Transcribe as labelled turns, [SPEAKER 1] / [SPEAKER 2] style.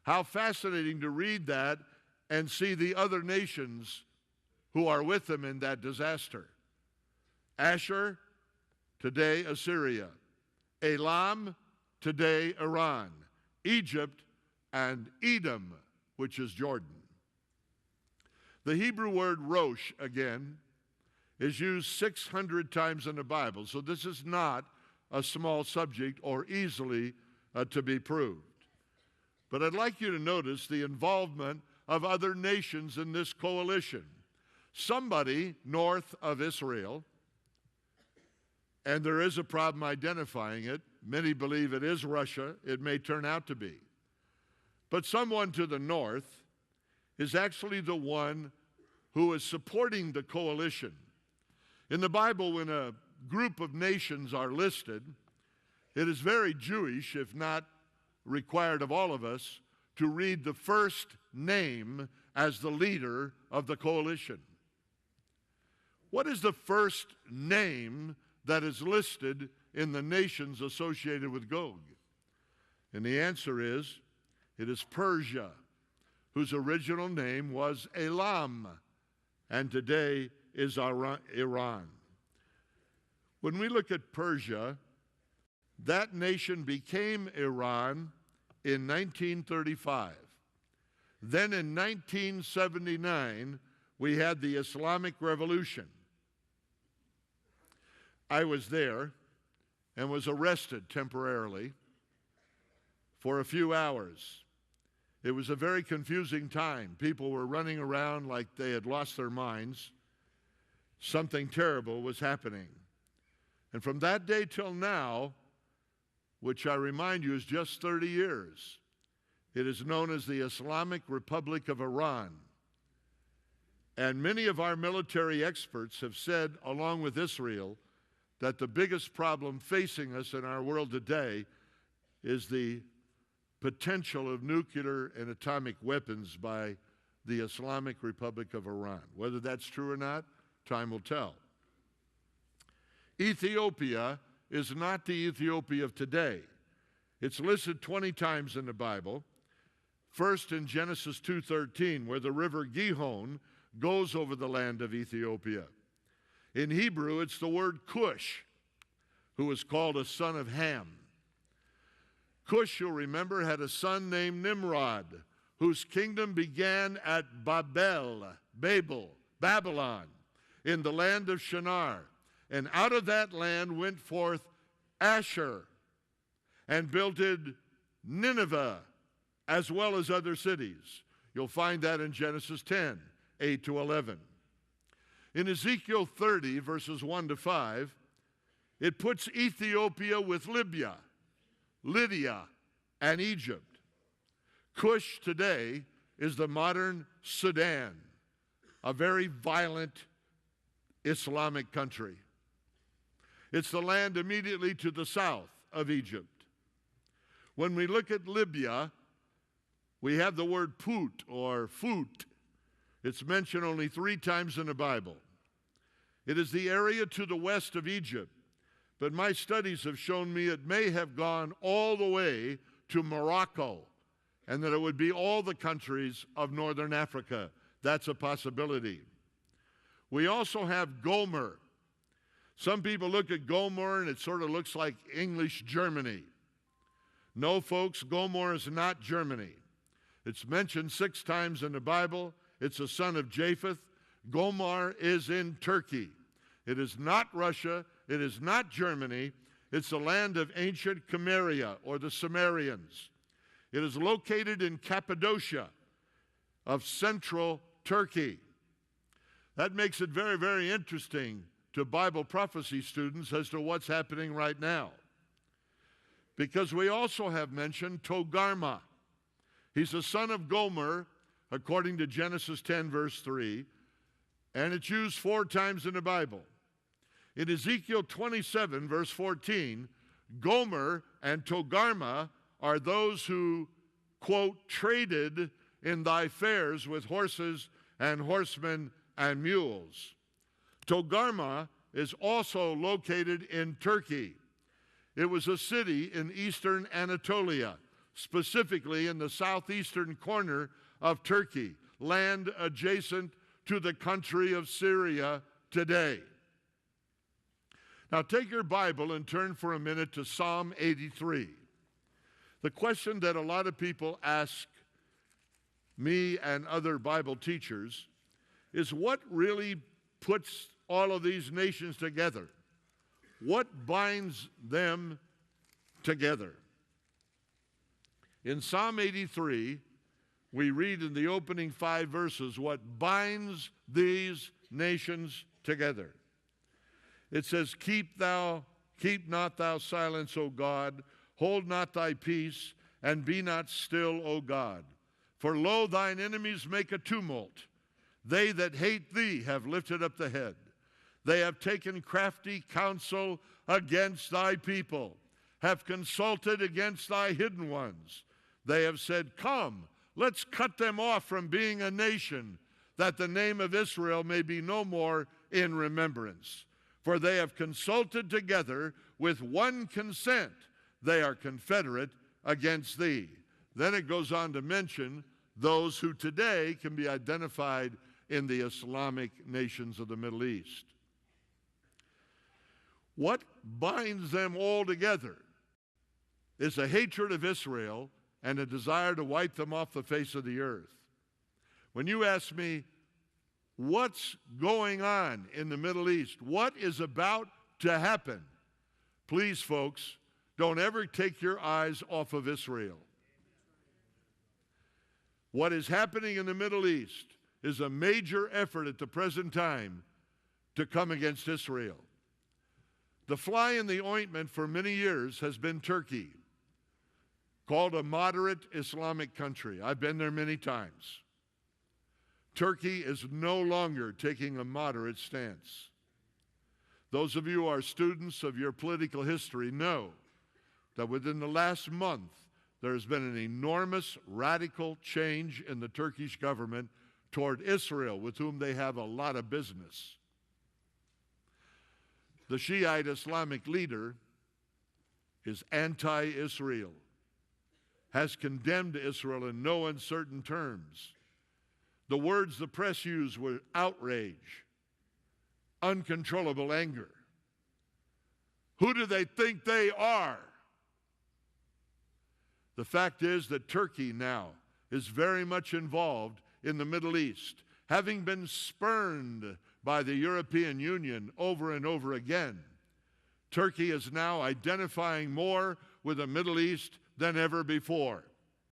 [SPEAKER 1] How fascinating to read that and see the other nations who are with them in that disaster. Ashur, today Assyria. Elam, today Iran. Egypt, and Edom, which is Jordan. The Hebrew word rosh, again, is used 600 times in the Bible, so this is not a small subject or easily to be proved. But I'd like you to notice the involvement of other nations in this coalition. Somebody north of Israel, and there is a problem identifying it. Many believe it is Russia. It may turn out to be. But someone to the north is actually the one who is supporting the coalition. In the Bible, when a group of nations are listed, it is very Jewish, if not required of all of us, to read the first name as the leader of the coalition. What is the first name that is listed in the nations associated with Gog? And the answer is, it is Persia, whose original name was Elam, and today is Iran. When we look at Persia, that nation became Iran in 1935. Then in 1979, we had the Islamic Revolution. I was there and was arrested temporarily for a few hours. It was a very confusing time. People were running around like they had lost their minds. Something terrible was happening. And from that day till now, which I remind you is just 30 years, it is known as the Islamic Republic of Iran. And many of our military experts have said, along with Israel, that the biggest problem facing us in our world today is the potential of nuclear and atomic weapons by the Islamic Republic of Iran. Whether that's true or not, time will tell. Ethiopia is not the Ethiopia of today. It's listed 20 times in the Bible. First in Genesis 2:13, where the river Gihon goes over the land of Ethiopia. In Hebrew, it's the word Cush, who was called a son of Ham. Cush, you'll remember, had a son named Nimrod, whose kingdom began at Babylon, in the land of Shinar. And out of that land went forth Ashur, and built Nineveh, as well as other cities. You'll find that in Genesis 10, 8 to 11. In Ezekiel 30, verses 1 to 5, it puts Ethiopia with Libya, Lydia, and Egypt. Cush today is the modern Sudan, a very violent Islamic country. It's the land immediately to the south of Egypt. When we look at Libya, we have the word Put or Fut. It's mentioned only 3 times in the Bible. It is the area to the west of Egypt, but my studies have shown me it may have gone all the way to Morocco, and that it would be all the countries of northern Africa. That's a possibility. We also have Gomer. Some people look at Gomer and it sort of looks like English Germany. No, folks, Gomer is not Germany. It's mentioned 6 times in the Bible. It's a son of Japheth. Gomer is in Turkey. It is not Russia. It is not Germany. It's the land of ancient Cameria, or the Sumerians. It is located in Cappadocia of central Turkey. That makes it very, very interesting to Bible prophecy students as to what's happening right now. Because we also have mentioned Togarmah. He's the son of Gomer, according to Genesis 10, verse 3, and it's used 4 times in the Bible. In Ezekiel 27, verse 14, Gomer and Togarmah are those who, quote, traded in thy fairs with horses and horsemen and mules. Togarmah is also located in Turkey. It was a city in eastern Anatolia, specifically in the southeastern corner of Turkey, land adjacent to the country of Syria today. Now take your Bible and turn for a minute to Psalm 83. The question that a lot of people ask me and other Bible teachers is, what really puts all of these nations together? What binds them together? In Psalm 83, we read in the opening 5 verses what binds these nations together. It says, Keep not thou silence, O God, hold not thy peace, and be not still, O God. For lo, thine enemies make a tumult. They that hate thee have lifted up the head. They have taken crafty counsel against thy people, have consulted against thy hidden ones. They have said, Come, let's cut them off from being a nation, that the name of Israel may be no more in remembrance. For they have consulted together with one consent. They are confederate against thee. Then it goes on to mention those who today can be identified in the Islamic nations of the Middle East. What binds them all together is a hatred of Israel and a desire to wipe them off the face of the earth. When you ask me, what's going on in the Middle East? What is about to happen? Please, folks, don't ever take your eyes off of Israel. What is happening in the Middle East is a major effort at the present time to come against Israel. The fly in the ointment for many years has been Turkey, called a moderate Islamic country. I've been there many times. Turkey is no longer taking a moderate stance. Those of you who are students of your political history know that within the last month, there has been an enormous radical change in the Turkish government toward Israel, with whom they have a lot of business. The Shiite Islamic leader is anti-Israel, has condemned Israel in no uncertain terms. The words the press used were outrage, uncontrollable anger. Who do they think they are? The fact is that Turkey now is very much involved in the Middle East, having been spurned by the European Union over and over again. Turkey is now identifying more with the Middle East than ever before.